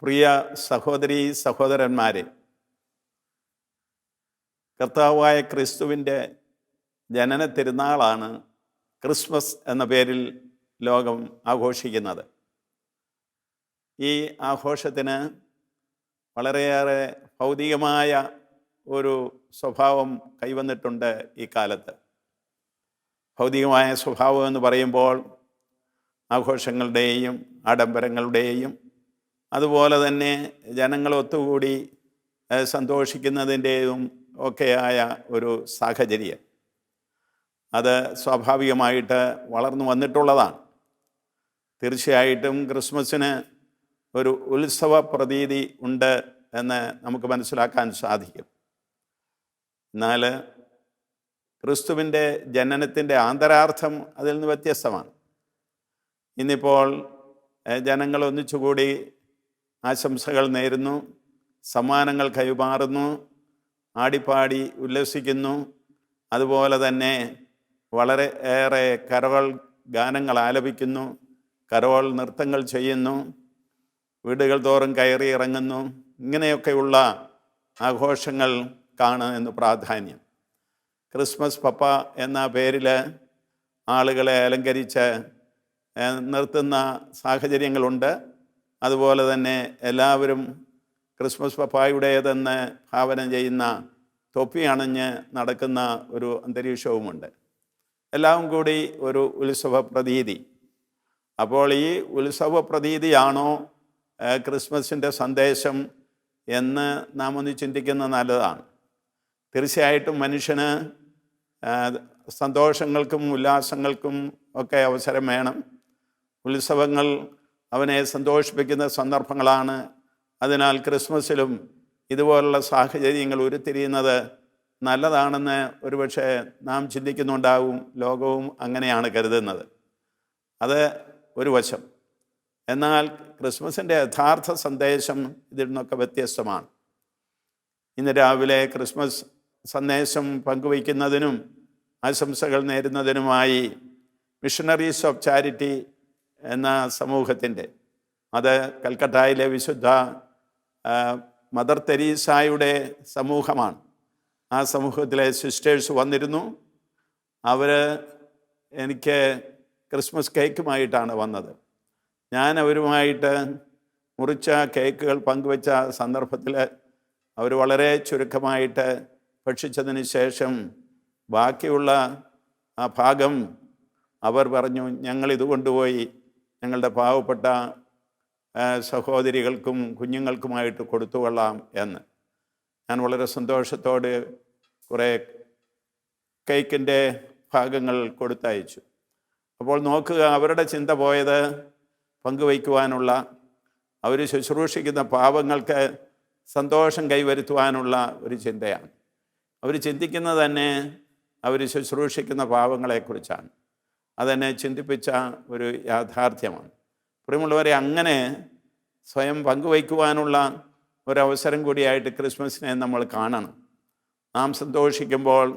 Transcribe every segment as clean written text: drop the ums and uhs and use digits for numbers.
പ്രിയ സഹോദരീ സഹോദരന്മാരെ, കർത്താവായ ക്രിസ്തുവിൻ്റെ ജനന തിരുനാളാണ് ക്രിസ്മസ് എന്ന പേരിൽ ലോകം ആഘോഷിക്കുന്നത്. ഈ ആഘോഷത്തിന് വളരെയേറെ ഭൗതികമായ ഒരു സ്വഭാവം കൈവന്നിട്ടുണ്ട് ഈ കാലത്ത്. ഭൗതികമായ സ്വഭാവം എന്ന് പറയുമ്പോൾ ആഘോഷങ്ങളുടെയും ആഡംബരങ്ങളുടെയും അതുപോലെ തന്നെ ജനങ്ങൾ ഒത്തുകൂടി സന്തോഷിക്കുന്നതിൻ്റെയും ഒക്കെയായ ഒരു സാഹചര്യം അത് സ്വാഭാവികമായിട്ട് വളർന്നു വന്നിട്ടുള്ളതാണ്. തീർച്ചയായിട്ടും ക്രിസ്മസിന് ഒരു ഉത്സവ പ്രതീതി ഉണ്ട് എന്ന് നമുക്ക് മനസ്സിലാക്കാൻ സാധിക്കും. എന്നാൽ ക്രിസ്തുവിൻ്റെ ജനനത്തിൻ്റെ ആന്തരാർത്ഥം അതിൽ നിന്ന് വ്യത്യസ്തമാണ്. ഇന്നിപ്പോൾ ജനങ്ങൾ ഒന്നിച്ചുകൂടി ആശംസകൾ നേരുന്നു, സമ്മാനങ്ങൾ കൈമാറുന്നു, ആടിപ്പാടി ഉല്ലസിക്കുന്നു. അതുപോലെ തന്നെ വളരെ ഏറെ കരോൾ ഗാനങ്ങൾ ആലപിക്കുന്നു, കരോൾ നൃത്തങ്ങൾ ചെയ്യുന്നു, വീടുകൾ തോറും കയറി ഇറങ്ങുന്നു. ഇങ്ങനെയൊക്കെയുള്ള ആഘോഷങ്ങൾക്കാണ് ഇന്ന് പ്രാധാന്യം. ക്രിസ്മസ് പപ്പ എന്ന പേരിൽ ആളുകളെ അലങ്കരിച്ച് നിർത്തുന്ന സാഹചര്യങ്ങളുണ്ട്. അതുപോലെ തന്നെ എല്ലാവരും ക്രിസ്മസ് പപ്പായുടേതെന്ന് ഭാവന ചെയ്യുന്ന തൊപ്പി അണിഞ്ഞ് നടക്കുന്ന ഒരു അന്തരീക്ഷവുമുണ്ട്. എല്ലാം കൂടി ഒരു ഉത്സവ പ്രതീതി. അപ്പോൾ ഈ ഉത്സവ പ്രതീതിയാണോ ക്രിസ്മസിൻ്റെ സന്ദേശം എന്ന് നാം ഒന്ന് ചിന്തിക്കുന്നത് നല്ലതാണ്. തീർച്ചയായിട്ടും മനുഷ്യന് സന്തോഷങ്ങൾക്കും ഉല്ലാസങ്ങൾക്കും ഒക്കെ അവസരം വേണം. ഉത്സവങ്ങൾ അവനെ സന്തോഷിപ്പിക്കുന്ന സന്ദർഭങ്ങളാണ്. അതിനാൽ ക്രിസ്മസിലും ഇതുപോലുള്ള സാഹചര്യങ്ങൾ ഉരുത്തിരിയുന്നത് നല്ലതാണെന്ന് ഒരുപക്ഷെ നാം ചിന്തിക്കുന്നുണ്ടാവും. ലോകവും അങ്ങനെയാണ് കരുതുന്നത്. അത് ഒരു വശം. എന്നാൽ ക്രിസ്മസിൻ്റെ യഥാർത്ഥ സന്ദേശം ഇതിൽ നിന്നൊക്കെ വ്യത്യസ്തമാണ്. ഇന്ന് രാവിലെ ക്രിസ്മസ് സന്ദേശം പങ്കുവയ്ക്കുന്നതിനും ആശംസകൾ നേരുന്നതിനുമായി മിഷണറീസ് ഓഫ് ചാരിറ്റി എന്ന സമൂഹത്തിൻ്റെ, അത് കൽക്കട്ടയിലെ വിശുദ്ധ മദർ തെരേസായുടെ സമൂഹമാണ്. ആ സമൂഹത്തിലെ സിസ്റ്റേഴ്സ് വന്നിരുന്നു. അവർ എനിക്ക് ക്രിസ്മസ് കേക്കുമായിട്ടാണ് വന്നത്. ഞാൻ അവരുമായിട്ട് മുറിച്ച കേക്കുകൾ പങ്കുവെച്ച സന്ദർഭത്തിൽ അവർ വളരെ ചുരുക്കമായിട്ട് ഭക്ഷിച്ചതിന് ശേഷം ബാക്കിയുള്ള ആ ഭാഗം അവർ പറഞ്ഞു, ഞങ്ങളിത് കൊണ്ടുപോയി ഞങ്ങളുടെ പാവപ്പെട്ട സഹോദരികൾക്കും കുഞ്ഞുങ്ങൾക്കുമായിട്ട് കൊടുത്തുകൊള്ളാം എന്ന്. ഞാൻ വളരെ സന്തോഷത്തോടെ കുറേ കേക്കിൻ്റെ ഭാഗങ്ങൾ കൊടുത്തയച്ചു. അപ്പോൾ നോക്കുക, അവരുടെ ചിന്ത പോയത് പങ്കുവയ്ക്കുവാനുള്ള, അവർ ശുശ്രൂഷിക്കുന്ന പാവങ്ങൾക്ക് സന്തോഷം കൈവരുത്തുവാനുള്ള ഒരു ചിന്തയാണ്. അവർ ചിന്തിക്കുന്നത് തന്നെ അവർ ശുശ്രൂഷിക്കുന്ന പാവങ്ങളെക്കുറിച്ചാണ്. അതെന്നെ ചിന്തിപ്പിച്ച ഒരു യാഥാർത്ഥ്യമാണ്. പ്രിയമുള്ളവരെ, അങ്ങനെ സ്വയം പങ്കുവയ്ക്കുവാനുള്ള ഒരവസരം കൂടിയായിട്ട് ക്രിസ്മസിനെ നമ്മൾ കാണണം. നാം സന്തോഷിക്കുമ്പോൾ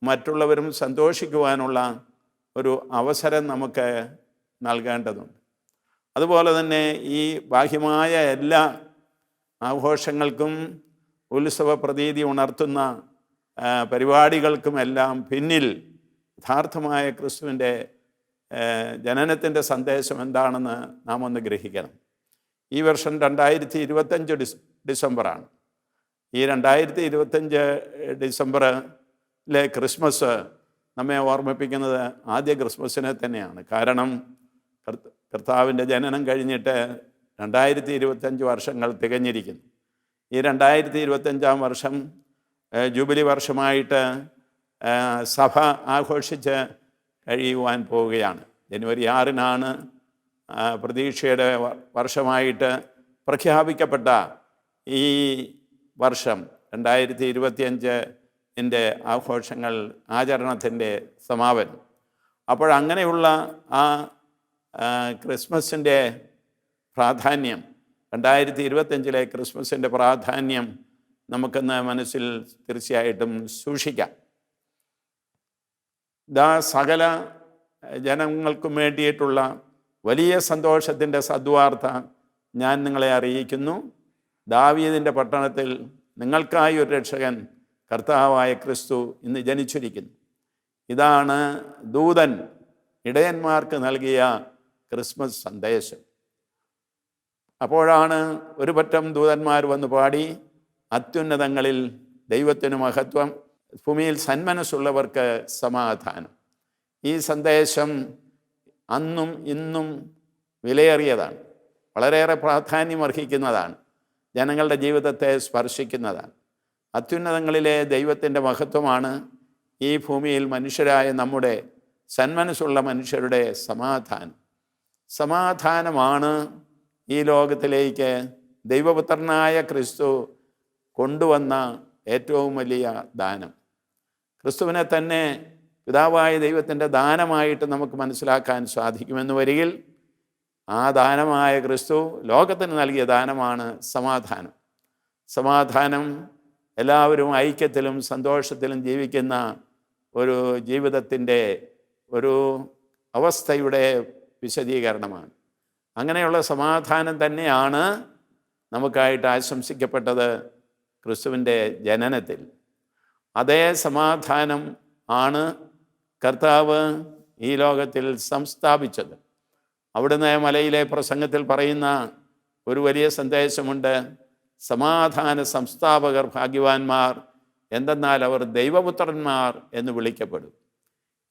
മറ്റുള്ളവരും സന്തോഷിക്കുവാനുള്ള ഒരു അവസരം നമുക്ക് നൽകേണ്ടതുണ്ട്. അതുപോലെ തന്നെ ഈ ബാഹ്യമായ എല്ലാ ആഘോഷങ്ങൾക്കും ഉത്സവ പ്രതീതി ഉണർത്തുന്ന പരിപാടികൾക്കുമെല്ലാം പിന്നിൽ യഥാർത്ഥമായ ക്രിസ്തുവിൻ്റെ ജനനത്തിൻ്റെ സന്ദേശം എന്താണെന്ന് നാം ഒന്ന് ഗ്രഹിക്കണം. ഈ വർഷം 2025 ഡിസംബറാണ്. ഈ 2025 ഡിസംബറിലെ ക്രിസ്മസ് നമ്മെ ഓർമ്മിപ്പിക്കുന്നത് ആദ്യ ക്രിസ്മസിനെ തന്നെയാണ്. കാരണം കർത്താവിൻ്റെ ജനനം കഴിഞ്ഞിട്ട് 2025 വർഷങ്ങൾ തികഞ്ഞിരിക്കുന്നു. ഈ 2025 വർഷം ജൂബിലി വർഷമായിട്ട് സഭ ആഘോഷിച്ച് കഴിയുവാൻ പോവുകയാണ്. ജനുവരി 6-നാണ് പ്രതീക്ഷയുടെ വർഷമായിട്ട് പ്രഖ്യാപിക്കപ്പെട്ട ഈ വർഷം 2025 ആഘോഷങ്ങൾ, ആചരണത്തിൻ്റെ സമാപനം. അപ്പോഴങ്ങനെയുള്ള ആ ക്രിസ്മസിൻ്റെ പ്രാധാന്യം, 2025 ക്രിസ്മസിൻ്റെ പ്രാധാന്യം നമുക്കിന്ന് മനസ്സിൽ തീർച്ചയായിട്ടും സൂക്ഷിക്കാം. സകല ജനങ്ങൾക്കും വേണ്ടിയിട്ടുള്ള വലിയ സന്തോഷത്തിൻ്റെ സദ്വാർത്ത ഞാൻ നിങ്ങളെ അറിയിക്കുന്നു, ദാവീദിൻ്റെ പട്ടണത്തിൽ നിങ്ങൾക്കായി ഒരു രക്ഷകൻ, കർത്താവായ ക്രിസ്തു ഇന്ന് ജനിച്ചിരിക്കുന്നു. ഇതാണ് ദൂതൻ ഇടയന്മാർക്ക് നൽകിയ ക്രിസ്മസ് സന്ദേശം. അപ്പോഴാണ് ഒരു പറ്റം ദൂതന്മാർ വന്ന് പാടി, അത്യുന്നതങ്ങളിൽ ദൈവത്തിന് മഹത്വം, ഭൂമിയിൽ സന്മനസ്സുള്ളവർക്ക് സമാധാനം. ഈ സന്ദേശം അന്നും ഇന്നും വിലയേറിയതാണ്, വളരെയേറെ പ്രാധാന്യമർഹിക്കുന്നതാണ്, ജനങ്ങളുടെ ജീവിതത്തെ സ്പർശിക്കുന്നതാണ്. അത്യുന്നതങ്ങളിലെ ദൈവത്തിൻ്റെ മഹത്വമാണ് ഈ ഭൂമിയിൽ മനുഷ്യരായ നമ്മുടെ സന്മനസ്സുള്ള മനുഷ്യരുടെ സമാധാനം. സമാധാനമാണ് ഈ ലോകത്തിലേക്ക് ദൈവപുത്രനായ ക്രിസ്തു കൊണ്ടുവന്ന ഏറ്റവും വലിയ ദാനം. ക്രിസ്തുവിനെ തന്നെ പിതാവായ ദൈവത്തിൻ്റെ ദാനമായിട്ട് നമുക്ക് മനസ്സിലാക്കാൻ സാധിക്കുമെന്ന് വരികിൽ, ആ ദാനമായ ക്രിസ്തു ലോകത്തിന് നൽകിയ ദാനമാണ് സമാധാനം. സമാധാനം എല്ലാവരും ഐക്യത്തിലും സന്തോഷത്തിലും ജീവിക്കുന്ന ഒരു ജീവിതത്തിൻ്റെ ഒരു അവസ്ഥയുടെ വിശദീകരണമാണ്. അങ്ങനെയുള്ള സമാധാനം തന്നെയാണ് നമുക്കായിട്ട് ആശംസിക്കപ്പെട്ടത് ക്രിസ്തുവിൻ്റെ ജനനത്തിൽ. അതേ സമാധാനം ആണ് കർത്താവ് ഈ ലോകത്തിൽ സംസ്ഥാപിച്ചത്. അവിടുന്ന് മലയിലെ പ്രസംഗത്തിൽ പറയുന്ന ഒരു വലിയ സന്ദേശമുണ്ട്: സമാധാന സംസ്ഥാപകർ ഭാഗ്യവാന്മാർ, എന്തെന്നാൽ അവർ ദൈവപുത്രന്മാർ എന്ന് വിളിക്കപ്പെടും.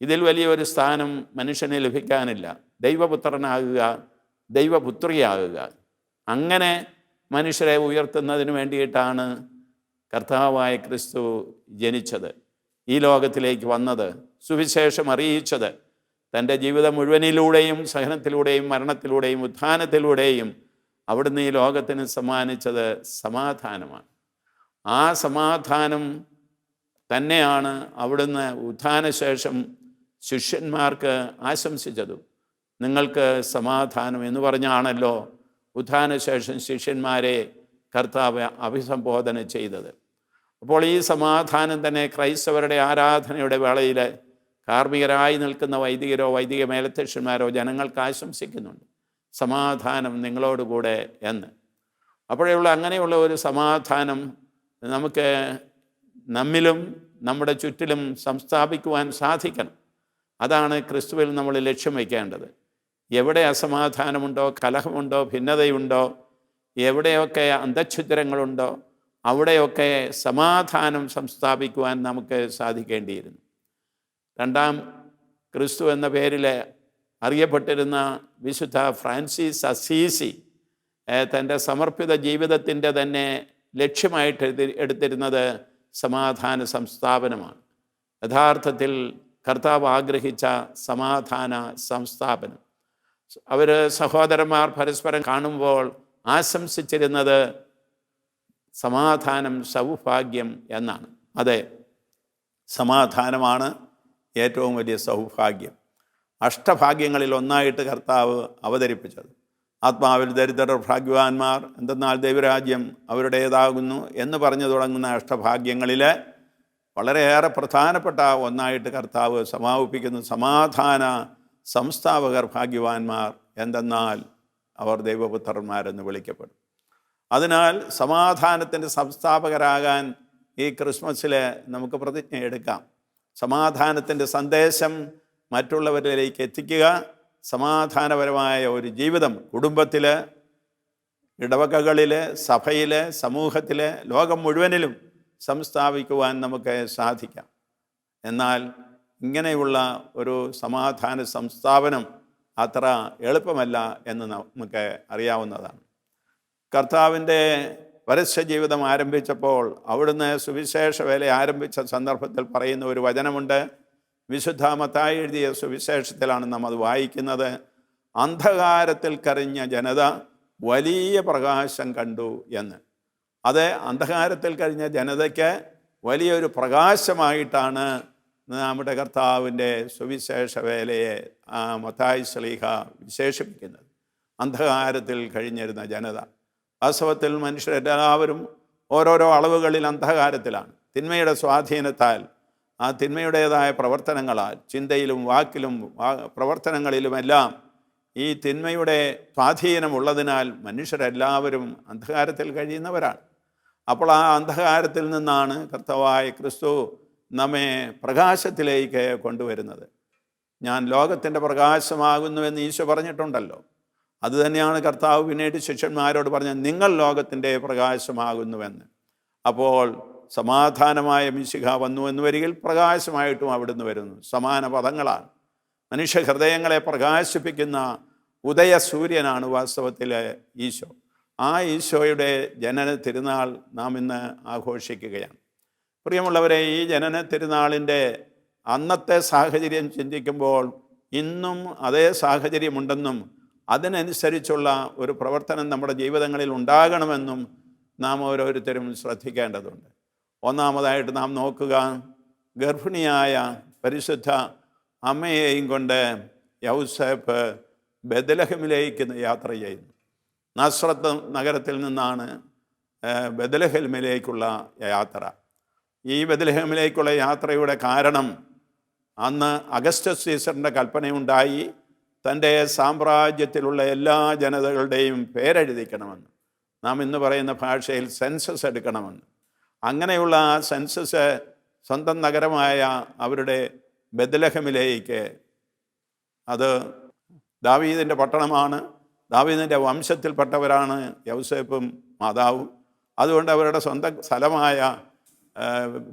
ഇതിൽ വലിയൊരു സ്ഥാനം മനുഷ്യന് ലഭിക്കാനില്ല. ദൈവപുത്രനാകുക, ദൈവപുത്രിയാകുക. അങ്ങനെ മനുഷ്യരെ ഉയർത്തുന്നതിന് വേണ്ടിയിട്ടാണ് കർത്താവായ ക്രിസ്തു ജനിച്ചത്, ഈ ലോകത്തിലേക്ക് വന്നത്, സുവിശേഷം അറിയിച്ചത്. തൻ്റെ ജീവിതം മുഴുവനിലൂടെയും സഹനത്തിലൂടെയും മരണത്തിലൂടെയും ഉത്ഥാനത്തിലൂടെയും അവിടുന്ന് ഈ ലോകത്തിന് സമ്മാനിച്ചത് സമാധാനമാണ്. ആ സമാധാനം തന്നെയാണ് അവിടുന്ന് ഉത്ഥാനശേഷം ശിഷ്യന്മാർക്ക് ആശംസിച്ചതും. നിങ്ങൾക്ക് സമാധാനം എന്ന് പറഞ്ഞാണല്ലോ ഉത്ഥാനശേഷം ശിഷ്യന്മാരെ കർത്താവ് അഭിസംബോധന ചെയ്തത്. അപ്പോൾ ഈ സമാധാനം തന്നെ ക്രൈസ്തവരുടെ ആരാധനയുടെ വേളയിൽ കാർമ്മികരായി നിൽക്കുന്ന വൈദികരോ വൈദിക മേലധ്യക്ഷന്മാരോ ജനങ്ങൾക്ക് ആശംസിക്കുന്നുണ്ട്, സമാധാനം നിങ്ങളോടുകൂടെ എന്ന്. അപ്പോഴുള്ള അങ്ങനെയുള്ള ഒരു സമാധാനം നമുക്ക് നമ്മിലും നമ്മുടെ ചുറ്റിലും സംസ്ഥാപിക്കുവാൻ സാധിക്കണം. അതാണ് ക്രിസ്തുവിൽ നമ്മൾ ലക്ഷ്യം വയ്ക്കേണ്ടത്. എവിടെ അസമാധാനമുണ്ടോ, കലഹമുണ്ടോ, ഭിന്നതയുണ്ടോ, എവിടെയൊക്കെ അന്തഃഛിദ്രങ്ങളുണ്ടോ, അവിടെയൊക്കെ സമാധാനം സംസ്ഥാപിക്കുവാൻ നമുക്ക് സാധിക്കേണ്ടിയിരുന്നു. രണ്ടാം ക്രിസ്തു എന്ന പേരിൽ അറിയപ്പെട്ടിരുന്ന വിശുദ്ധ ഫ്രാൻസിസ് അസീസി തൻ്റെ സമർപ്പിത ജീവിതത്തിൻ്റെ തന്നെ ലക്ഷ്യമായിട്ട് എടുത്തിരുന്നത് സമാധാന സംസ്ഥാപനമാണ്. യഥാർത്ഥത്തിൽ കർത്താവ് ആഗ്രഹിച്ച സമാധാന സംസ്ഥാപനം. അവർ സഹോദരന്മാർ പരസ്പരം കാണുമ്പോൾ ആശംസിച്ചിരുന്നത് സമാധാനം, സൗഭാഗ്യം എന്നാണ്. അതെ, സമാധാനമാണ് ഏറ്റവും വലിയ സൗഭാഗ്യം. അഷ്ടഭാഗ്യങ്ങളിൽ ഒന്നായിട്ട് കർത്താവ് അവതരിപ്പിച്ചത്. ആത്മാവിൽ ദരിദ്രർ ഭാഗ്യവാന്മാർ, എന്തെന്നാൽ ദൈവരാജ്യം അവരുടേതാകുന്നു എന്ന് പറഞ്ഞു തുടങ്ങുന്ന അഷ്ടഭാഗ്യങ്ങളിൽ വളരെയേറെ പ്രധാനപ്പെട്ട ഒന്നായിട്ട് കർത്താവ് സമാപിപ്പിക്കുന്നു: സമാധാന സംസ്ഥാപകർ ഭാഗ്യവാന്മാർ, എന്തെന്നാൽ അവർ ദൈവപുത്രന്മാരെന്ന് വിളിക്കപ്പെടും. അതിനാൽ സമാധാനത്തിൻ്റെ സംസ്ഥാപകരാകാൻ ഈ ക്രിസ്മസിൽ നമുക്ക് പ്രതിജ്ഞ എടുക്കാം. സമാധാനത്തിൻ്റെ സന്ദേശം മറ്റുള്ളവരിലേക്ക് എത്തിക്കുക, സമാധാനപരമായ ഒരു ജീവിതം കുടുംബത്തിൽ, ഇടവകകളിൽ, സഭയിൽ, സമൂഹത്തിൽ, ലോകം മുഴുവനിലും സംസ്ഥാപിക്കുവാൻ നമുക്ക് സാധിക്കാം. എന്നാൽ ഇങ്ങനെയുള്ള ഒരു സമാധാന സംസ്ഥാപനം അത്ര എളുപ്പമല്ല എന്ന് നമുക്ക് അറിയാവുന്നതാണ്. കർത്താവിൻ്റെ പരസ്യ ജീവിതം ആരംഭിച്ചപ്പോൾ അവിടുന്ന് സുവിശേഷ വേല ആരംഭിച്ച സന്ദർഭത്തിൽ പറയുന്ന ഒരു വചനമുണ്ട്. വിശുദ്ധ മത്തായി എഴുതിയ സുവിശേഷത്തിലാണ് നാം അത് വായിക്കുന്നത്. അന്ധകാരത്തിൽ കരഞ്ഞ ജനത വലിയ പ്രകാശം കണ്ടു എന്ന്. അത് അന്ധകാരത്തിൽ കഴിഞ്ഞ ജനതയ്ക്ക് വലിയൊരു പ്രകാശമായിട്ടാണ് നമ്മുടെ കർത്താവിൻ്റെ സുവിശേഷ വേലയെ മത്തായി ശ്ലീഹ വിശേഷിപ്പിക്കുന്നത്. അന്ധകാരത്തിൽ കഴിഞ്ഞിരുന്ന ജനത. വാസ്തവത്തിൽ മനുഷ്യരെല്ലാവരും ഓരോരോ അളവുകളിൽ അന്ധകാരത്തിലാണ്. തിന്മയുടെ സ്വാധീനത്താൽ, ആ തിന്മയുടേതായ പ്രവർത്തനങ്ങളാൽ, ചിന്തയിലും വാക്കിലും പ്രവർത്തനങ്ങളിലുമെല്ലാം ഈ തിന്മയുടെ സ്വാധീനമുള്ളതിനാൽ മനുഷ്യരെല്ലാവരും അന്ധകാരത്തിൽ കഴിയുന്നവരാണ്. അപ്പോൾ ആ അന്ധകാരത്തിൽ നിന്നാണ് കർത്താവായ ക്രിസ്തു നമ്മെ പ്രകാശത്തിലേക്ക് കൊണ്ടുവരുന്നത്. ഞാൻ ലോകത്തിൻ്റെ പ്രകാശമാകുന്നുവെന്ന് ഈശോ പറഞ്ഞിട്ടുണ്ടല്ലോ. അതുതന്നെയാണ് കർത്താവ് പിന്നീട് ശിഷ്യന്മാരോട് പറഞ്ഞത്, നിങ്ങൾ ലോകത്തിൻ്റെ പ്രകാശമാകുന്നുവെന്ന്. അപ്പോൾ സമാധാനമായ മിശിഹ വന്നു എന്ന് വരികിൽ പ്രകാശമായിട്ടും അവിടുന്ന് വരുന്നു. സമാന പദങ്ങളാണ്. മനുഷ്യ ഹൃദയങ്ങളെ പ്രകാശിപ്പിക്കുന്ന ഉദയസൂര്യനാണ് വാസ്തവത്തിലെ ഈശോ. ആ ഈശോയുടെ ജനന തിരുനാൾ നാം ഇന്ന് ആഘോഷിക്കുകയാണ്. പ്രിയമുള്ളവരെ, ഈ ജനന തിരുനാളിൻ്റെ അന്നത്തെ സാഹചര്യം ചിന്തിക്കുമ്പോൾ ഇന്നും അതേ സാഹചര്യമുണ്ടെന്നും അതിനനുസരിച്ചുള്ള ഒരു പ്രവർത്തനം നമ്മുടെ ജീവിതങ്ങളിൽ ഉണ്ടാകണമെന്നും നാം ഓരോരുത്തരും ശ്രദ്ധിക്കേണ്ടതുണ്ട്. ഒന്നാമതായിട്ട് നാം നോക്കുക, ഗർഭിണിയായ പരിശുദ്ധ അമ്മയെയും കൊണ്ട് യൗസേപ്പ് ബെത്ലഹേമിലേക്ക് യാത്ര ചെയ്യുന്നു. നസ്രത്ത് നഗരത്തിൽ നിന്നാണ് ബെത്ലഹേമിലേക്കുള്ള യാത്ര. ഈ ബെത്ലഹേമിലേക്കുള്ള യാത്രയുടെ കാരണം, അന്ന് അഗസ്റ്റസ് സീസറിൻ്റെ കൽപ്പനയുണ്ടായി തൻ്റെ സാമ്രാജ്യത്തിലുള്ള എല്ലാ ജനതകളുടെയും പേരെഴുതിക്കണമെന്ന്, നാം ഇന്ന് പറയുന്ന ഭാഷയിൽ സെൻസസ് എടുക്കണമെന്ന്. അങ്ങനെയുള്ള ആ സെൻസസ് സ്വന്തം നഗരമായ അവരുടെ ബെത്ലഹേമിലേക്ക്, അത് ദാവീദിൻ്റെ പട്ടണമാണ്, ദാവീദിൻ്റെ വംശത്തിൽപ്പെട്ടവരാണ് യൗസേപ്പും മാതാവും. അതുകൊണ്ട് അവരുടെ സ്വന്തം സ്ഥലമായ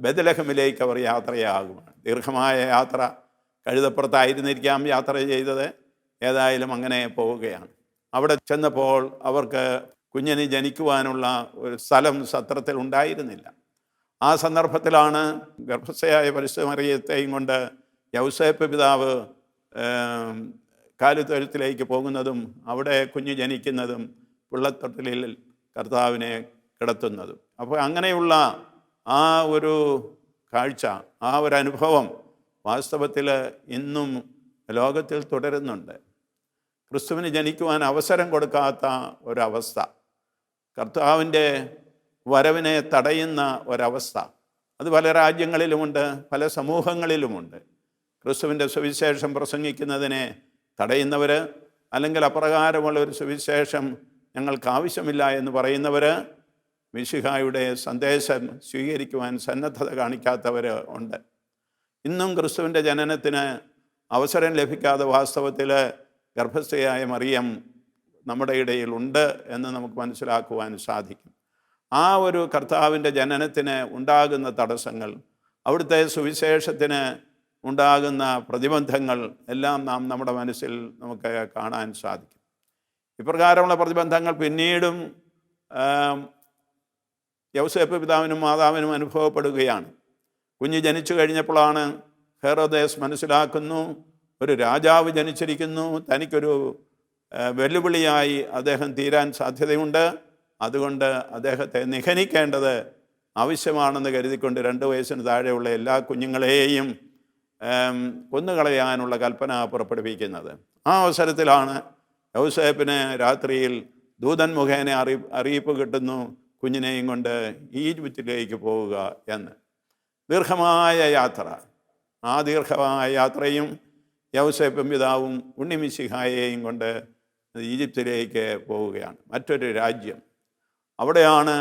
ബെത്ലഹേമിലേക്ക് അവർ യാത്രയാകുമാണ്. ദീർഘമായ യാത്ര, കഴുതപ്പുറത്തായിരുന്നിരിക്കാം യാത്ര ചെയ്തത്. ഏതായാലും അങ്ങനെ പോവുകയാണ്. അവിടെ ചെന്നപ്പോൾ അവർക്ക് കുഞ്ഞിന് ജനിക്കുവാനുള്ള ഒരു സ്ഥലം സത്രത്തിൽ ഉണ്ടായിരുന്നില്ല. ആ സന്ദർഭത്തിലാണ് ഗർഭസ്ഥയായ പരിശുദ്ധ മറിയത്തെയും കൊണ്ട് യൗസേപ്പ് പിതാവ് കാലിത്തൊഴുത്തിലേക്ക് പോകുന്നതും അവിടെ കുഞ്ഞ് ജനിക്കുന്നതും പിള്ളത്തൊട്ടിലിൽ കർത്താവിനെ കിടത്തുന്നതും. അപ്പോൾ അങ്ങനെയുള്ള ആ ഒരു കാഴ്ച, ആ ഒരു അനുഭവം വാസ്തവത്തിൽ ഇന്നും ലോകത്തിൽ തുടരുന്നുണ്ട്. ക്രിസ്തുവിന് ജനിക്കുവാൻ അവസരം കൊടുക്കാത്ത ഒരവസ്ഥ, കർത്താവിൻ്റെ വരവിനെ തടയുന്ന ഒരവസ്ഥ, അത് പല രാജ്യങ്ങളിലുമുണ്ട്, പല സമൂഹങ്ങളിലുമുണ്ട്. ക്രിസ്തുവിൻ്റെ സുവിശേഷം പ്രസംഗിക്കുന്നതിനെ തടയുന്നവർ, അല്ലെങ്കിൽ അപ്രകാരമുള്ള ഒരു സുവിശേഷം ഞങ്ങൾക്ക് ആവശ്യമില്ല എന്ന് പറയുന്നവർ, മിശിഹായുടെ സന്ദേശം സ്വീകരിക്കുവാൻ സന്നദ്ധത കാണിക്കാത്തവർ ഉണ്ട്. ഇന്നും ക്രിസ്തുവിൻ്റെ ജനനത്തിന് അവസരം ലഭിക്കാതെ വാസ്തവത്തിൽ ഗർഭസ്ഥയായ മറിയം നമ്മുടെ ഇടയിൽ ഉണ്ട് എന്ന് നമുക്ക് മനസ്സിലാക്കുവാൻ സാധിക്കും. ആ ഒരു കർത്താവിൻ്റെ ജനനത്തിന് ഉണ്ടാകുന്ന തടസ്സങ്ങൾ, അവിടുത്തെ സുവിശേഷത്തിന് ഉണ്ടാകുന്ന പ്രതിബന്ധങ്ങൾ എല്ലാം നാം നമ്മുടെ മനസ്സിൽ നമുക്ക് കാണാൻ സാധിക്കും. ഇപ്രകാരമുള്ള പ്രതിബന്ധങ്ങൾ പിന്നീടും യൗസേപ്പ് പിതാവിനും മാതാവിനും അനുഭവപ്പെടുകയാണ്. കുഞ്ഞ് ജനിച്ചു കഴിഞ്ഞപ്പോഴാണ് ഹെറോദേസ് മനസ്സിലാക്കുന്നു, ഒരു രാജാവ് ജനിച്ചിരിക്കുന്നു, തനിക്കൊരു വെല്ലുവിളിയായി അദ്ദേഹം തീരാൻ സാധ്യതയുണ്ട്. അതുകൊണ്ട് അദ്ദേഹത്തെ നിഹനിക്കേണ്ടത് ആവശ്യമാണെന്ന് കരുതിക്കൊണ്ട് 2 വയസ്സിന് താഴെയുള്ള എല്ലാ കുഞ്ഞുങ്ങളെയും കൊന്നുകളയാനുള്ള കൽപ്പന പുറപ്പെടുവിക്കുന്നത്. ആ അവസരത്തിലാണ് യൗസേപ്പിന് രാത്രിയിൽ ദൂതൻ മുഖേന അറിയിപ്പ് കിട്ടുന്നു, കുഞ്ഞിനെയും കൊണ്ട് ഈജിപ്തിലേക്ക് പോവുക എന്ന്. ദീർഘമായ യാത്ര, ആ ദീർഘമായ യാത്രയും യൗസേപ്പും പിതാവും ഉണ്ണിമിശിഹായെയും കൊണ്ട് ഈജിപ്തിലേക്ക് പോവുകയാണ്, മറ്റൊരു രാജ്യം. അവിടെയാണ്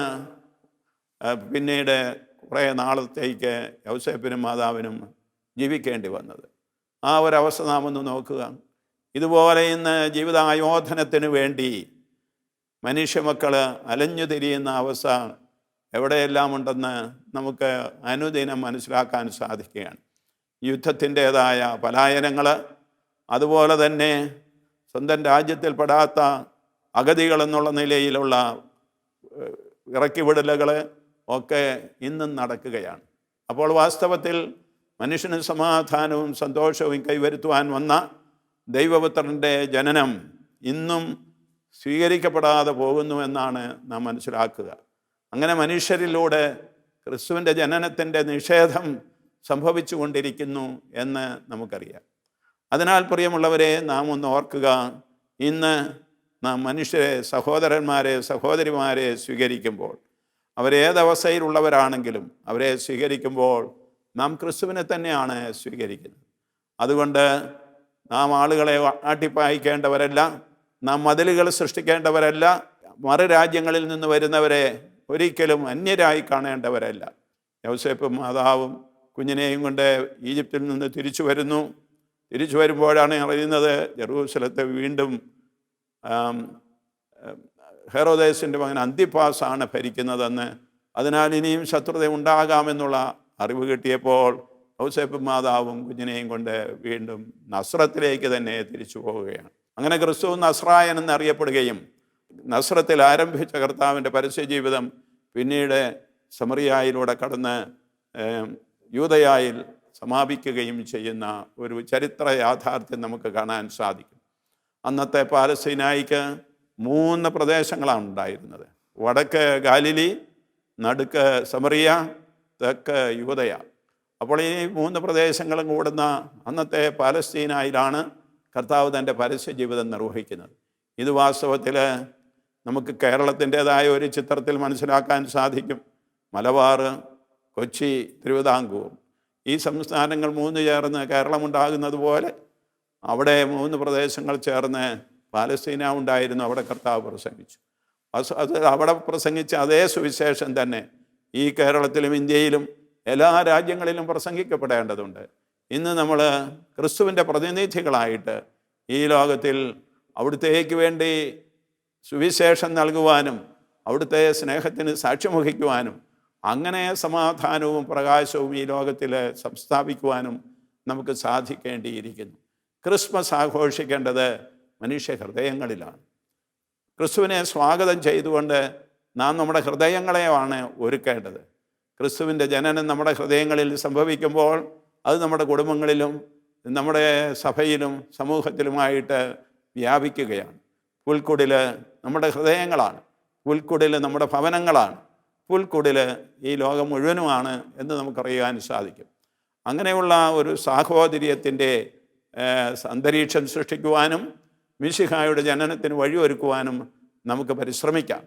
പിന്നീട് കുറേ നാളത്തേക്ക് യൗസേപ്പിനും മാതാവിനും ജീവിക്കേണ്ടി വന്നത്. ആ ഒരവസ്ഥ നാം ഒന്ന് നോക്കുക. ഇതുപോലെ ഇന്ന് ജീവിതായോധനത്തിന് വേണ്ടി മനുഷ്യമക്കൾ അലഞ്ഞു തിരിയുന്ന അവസ്ഥ എവിടെയെല്ലാം ഉണ്ടെന്ന് നമുക്ക് അനുദിനം മനസ്സിലാക്കാൻ സാധിക്കുകയാണ്. യുദ്ധത്തിൻ്റേതായ പലായനങ്ങൾ, അതുപോലെ തന്നെ സ്വന്തം രാജ്യത്തിൽപ്പെടാത്ത അഗതികളെന്നുള്ള നിലയിലുള്ള ഇറക്കിവിടലുകൾ ഒക്കെ ഇന്നും നടക്കുകയാണ്. അപ്പോൾ വാസ്തവത്തിൽ മനുഷ്യന് സമാധാനവും സന്തോഷവും കൈവരുത്തുവാൻ വന്ന ദൈവപുത്രൻ്റെ ജനനം ഇന്നും സ്വീകരിക്കപ്പെടാതെ പോകുന്നുവെന്നാണ് നാം മനസ്സിലാക്കുക. അങ്ങനെ മനുഷ്യരിലൂടെ ക്രിസ്തുവിൻ്റെ ജനനത്തിൻ്റെ നിഷേധം സംഭവിച്ചു കൊണ്ടിരിക്കുന്നു എന്ന് നമുക്കറിയാം. അതിനാൽ പ്രിയമുള്ളവരെ, നാം ഒന്ന് ഓർക്കുക, ഇന്ന് നാം മനുഷ്യരെ, സഹോദരന്മാരെ, സഹോദരിമാരെ സ്വീകരിക്കുമ്പോൾ, അവരേതവസ്ഥയിലുള്ളവരാണെങ്കിലും അവരെ സ്വീകരിക്കുമ്പോൾ നാം ക്രിസ്തുവിനെ തന്നെയാണ് സ്വീകരിക്കുന്നത്. അതുകൊണ്ട് നാം ആളുകളെ ആട്ടിപ്പായിക്കേണ്ടവരല്ല, നാം മതിലുകൾ സൃഷ്ടിക്കേണ്ടവരല്ല, മറുരാജ്യങ്ങളിൽ നിന്ന് വരുന്നവരെ ഒരിക്കലും അന്യരായി കാണേണ്ടവരല്ല. യോസേപ്പും മാതാവും കുഞ്ഞിനെയും കൊണ്ട് ഈജിപ്തിൽ നിന്ന് തിരിച്ചു വരുന്നു. തിരിച്ചു വരുമ്പോഴാണ് അറിയുന്നത് ജെറൂസലത്തെ വീണ്ടും ഹെറോദേസിൻ്റെ മകൻ അന്തിപ്പാസാണ് ഭരിക്കുന്നതെന്ന്. അതിനാൽ ഇനിയും ശത്രുത ഉണ്ടാകാമെന്നുള്ള അറിവ് കിട്ടിയപ്പോൾ യോസേപ്പും മാതാവും കുഞ്ഞിനെയും കൊണ്ട് വീണ്ടും നസ്രത്തിലേക്ക് തന്നെ തിരിച്ചു പോവുകയാണ്. അങ്ങനെ ക്രിസ്തു നസ്രായൻ എന്നറിയപ്പെടുകയും നസ്രത്തിൽ ആരംഭിച്ച കർത്താവിൻ്റെ പരസ്യജീവിതം പിന്നീട് സമറിയായിലൂടെ കടന്ന് യൂദയായിൽ സമാപിക്കുകയും ചെയ്യുന്ന ഒരു ചരിത്ര യാഥാർത്ഥ്യം നമുക്ക് കാണാൻ സാധിക്കും. അന്നത്തെ പാലസ്തീനായിക്ക് 3 പ്രദേശങ്ങളാണ് ഉണ്ടായിരുന്നത്. വടക്ക് ഗാലിലി, നടുക്ക് സമറിയ, തെക്ക് യൂദയ. അപ്പോൾ ഈ 3 പ്രദേശങ്ങളും കൂടുന്ന അന്നത്തെ പാലസ്തീനായിലാണ് കർത്താവ് തൻ്റെ പരസ്യജീവിതം നിർവഹിക്കുന്നത്. ഇത് വാസ്തവത്തിൽ നമുക്ക് കേരളത്തിൻ്റെതായ ഒരു ചിത്രത്തിൽ മനസ്സിലാക്കാൻ സാധിക്കും. മലബാർ, കൊച്ചി, തിരുവിതാംകൂർ ഈ സംസ്ഥാനങ്ങൾ 3 ചേർന്ന് കേരളമുണ്ടാകുന്നത് പോലെ അവിടെ 3 പ്രദേശങ്ങൾ ചേർന്ന് പാലസ്തീന ഉണ്ടായിരുന്നു. അവിടെ കർത്താവ് പ്രസംഗിച്ചു. അത് അവിടെ പ്രസംഗിച്ച അതേ സുവിശേഷം തന്നെ ഈ കേരളത്തിലും ഇന്ത്യയിലും എല്ലാ രാജ്യങ്ങളിലും പ്രസംഗിക്കപ്പെടേണ്ടതുണ്ട്. ഇന്ന് നമ്മൾ ക്രിസ്തുവിൻ്റെ പ്രതിനിധികളായിട്ട് ഈ ലോകത്തിൽ അവിടുത്തേക്ക് വേണ്ടി സുവിശേഷം നൽകുവാനും അവിടുത്തെ സ്നേഹത്തിന് സാക്ഷ്യം വഹിക്കുവാനും അങ്ങനെ സമാധാനവും പ്രകാശവും ഈ ലോകത്തിൽ സംസ്ഥാപിക്കുവാനും നമുക്ക് സാധിക്കേണ്ടിയിരിക്കുന്നു. ക്രിസ്മസ് ആഘോഷിക്കേണ്ടത് മനുഷ്യ ഹൃദയങ്ങളിലാണ്. ക്രിസ്തുവിനെ സ്വാഗതം ചെയ്തുകൊണ്ട് നാം നമ്മുടെ ഹൃദയങ്ങളെയാണ് ഒരുക്കേണ്ടത്. ക്രിസ്തുവിൻ്റെ ജനനം നമ്മുടെ ഹൃദയങ്ങളിൽ സംഭവിക്കുമ്പോൾ അത് നമ്മുടെ കുടുംബങ്ങളിലും നമ്മുടെ സഭയിലും സമൂഹത്തിലുമായിട്ട് വ്യാപിക്കുകയാണ്. പുൽക്കുടിൽ നമ്മുടെ ഹൃദയങ്ങളാണ്, പുൽക്കുടിൽ നമ്മുടെ ഭവനങ്ങളാണ്, പുൽക്കുടിൽ ഈ ലോകം മുഴുവനുമാണ് എന്ന് നമുക്കറിയാൻ സാധിക്കും. അങ്ങനെയുള്ള ഒരു സാഹോദര്യത്തിൻ്റെ അന്തരീക്ഷം സൃഷ്ടിക്കുവാനും മിശിഹായുടെ ജനനത്തിന് വഴിയൊരുക്കുവാനും നമുക്ക് പരിശ്രമിക്കാം.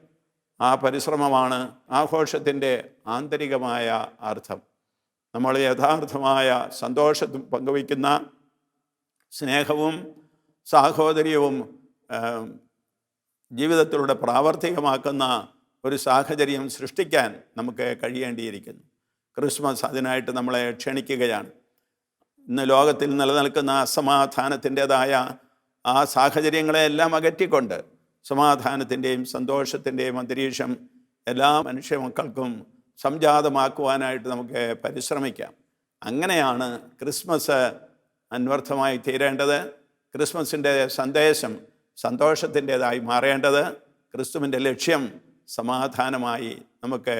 ആ പരിശ്രമമാണ് ആഘോഷത്തിൻ്റെ ആന്തരികമായ അർത്ഥം. നമ്മൾ യഥാർത്ഥമായ സന്തോഷത്തിൽ പങ്കുവയ്ക്കുന്ന സ്നേഹവും സാഹോദര്യവും ജീവിതത്തിലൂടെ പ്രാവർത്തികമാക്കുന്ന ഒരു സാഹചര്യം സൃഷ്ടിക്കാൻ നമുക്ക് കഴിയേണ്ടിയിരിക്കുന്നു. ക്രിസ്മസ് അതിനായിട്ട് നമ്മളെ ക്ഷണിക്കുകയാണ്. ഇന്ന് ലോകത്തിൽ നിലനിൽക്കുന്ന അസമാധാനത്തിൻ്റെതായ ആ സാഹചര്യങ്ങളെല്ലാം അകറ്റിക്കൊണ്ട് സമാധാനത്തിൻ്റെയും സന്തോഷത്തിൻ്റെയും അന്തരീക്ഷം എല്ലാ മനുഷ്യ മക്കൾക്കും സംജാതമാക്കുവാനായിട്ട് നമുക്ക് പരിശ്രമിക്കാം. അങ്ങനെയാണ് ക്രിസ്മസ് അന്വർത്ഥമായി തീരേണ്ടത്. ക്രിസ്മസിൻ്റെ സന്ദേശം സന്തോഷത്തിൻ്റെതായി മാറേണ്ടത്. ക്രിസ്തുവിൻ്റെ ലക്ഷ്യം സമാധാനമായി നമുക്ക്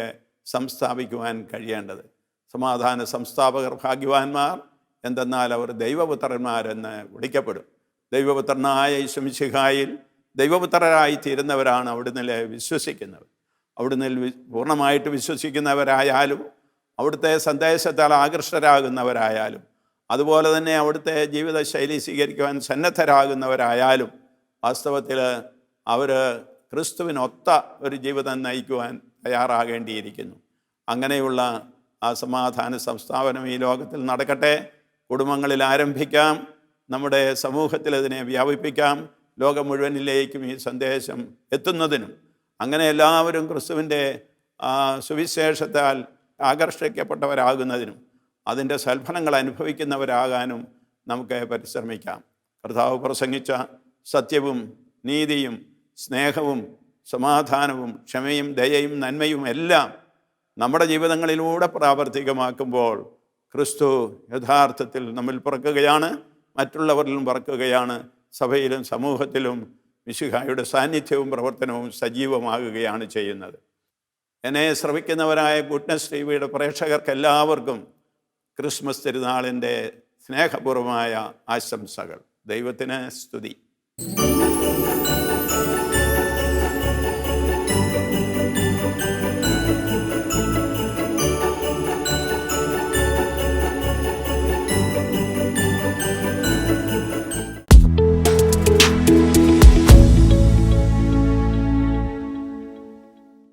സംസ്ഥാപിക്കുവാൻ കഴിയേണ്ടത്. സമാധാന സംസ്ഥാപകർ ഭാഗ്യവാന്മാർ, എന്തെന്നാൽ അവർ ദൈവപുത്രന്മാരെന്ന് വിളിക്കപ്പെടും. ദൈവപുത്രനായ യേശു മിശിഹായിൽ ദൈവപുത്രരായി തീരുന്നവരാണ് അവിടുന്ന് വിശ്വസിക്കുന്നവർ. അവിടുന്ന് പൂർണ്ണമായിട്ട് വിശ്വസിക്കുന്നവരായാലും അവിടുത്തെ സന്ദേശത്താൽ ആകൃഷ്ടരാകുന്നവരായാലും അതുപോലെ തന്നെ അവിടുത്തെ ജീവിതശൈലി സ്വീകരിക്കുവാൻ സന്നദ്ധരാകുന്നവരായാലും വാസ്തവത്തിൽ അവർ ക്രിസ്തുവിനൊത്ത ഒരു ജീവിതം നയിക്കുവാൻ തയ്യാറാകേണ്ടിയിരിക്കുന്നു. അങ്ങനെയുള്ള ആ സമാധാന സംസ്ഥാപനം ഈ ലോകത്തിൽ നടക്കട്ടെ. കുടുംബങ്ങളിൽ ആരംഭിക്കാം, നമ്മുടെ സമൂഹത്തിൽ അതിനെ വ്യാപിപ്പിക്കാം, ലോകം മുഴുവനിലേക്കും ഈ സന്ദേശം എത്തുന്നതിനും അങ്ങനെ എല്ലാവരും ക്രിസ്തുവിൻ്റെ സുവിശേഷത്താൽ ആകർഷിക്കപ്പെട്ടവരാകുന്നതിനും അതിൻ്റെ സൽഫലങ്ങൾ അനുഭവിക്കുന്നവരാകാനും നമുക്ക് പരിശ്രമിക്കാം. കർത്താവ് പ്രസംഗിച്ച സത്യവും നീതിയും സ്നേഹവും സമാധാനവും ക്ഷമയും ദയയും നന്മയും എല്ലാം നമ്മുടെ ജീവിതങ്ങളിലൂടെ പ്രാവർത്തികമാക്കുമ്പോൾ ക്രിസ്തു യഥാർത്ഥത്തിൽ നമ്മിൽ പിറക്കുകയാണ്, മറ്റുള്ളവരിലും പിറക്കുകയാണ്. സഭയിലും സമൂഹത്തിലും മിശിഹായുടെ സാന്നിധ്യവും പ്രവർത്തനവും സജീവമാകുകയാണ് ചെയ്യുന്നത്. എന്നെ ശ്രവിക്കുന്നവരായ ഗുഡ്നസ് ടിവിയുടെ പ്രേക്ഷകർക്കെല്ലാവർക്കും ക്രിസ്മസ് തിരുനാളിൻ്റെ സ്നേഹപൂർവമായ ആശംസകൾ. ദൈവത്തിന് സ്തുതി.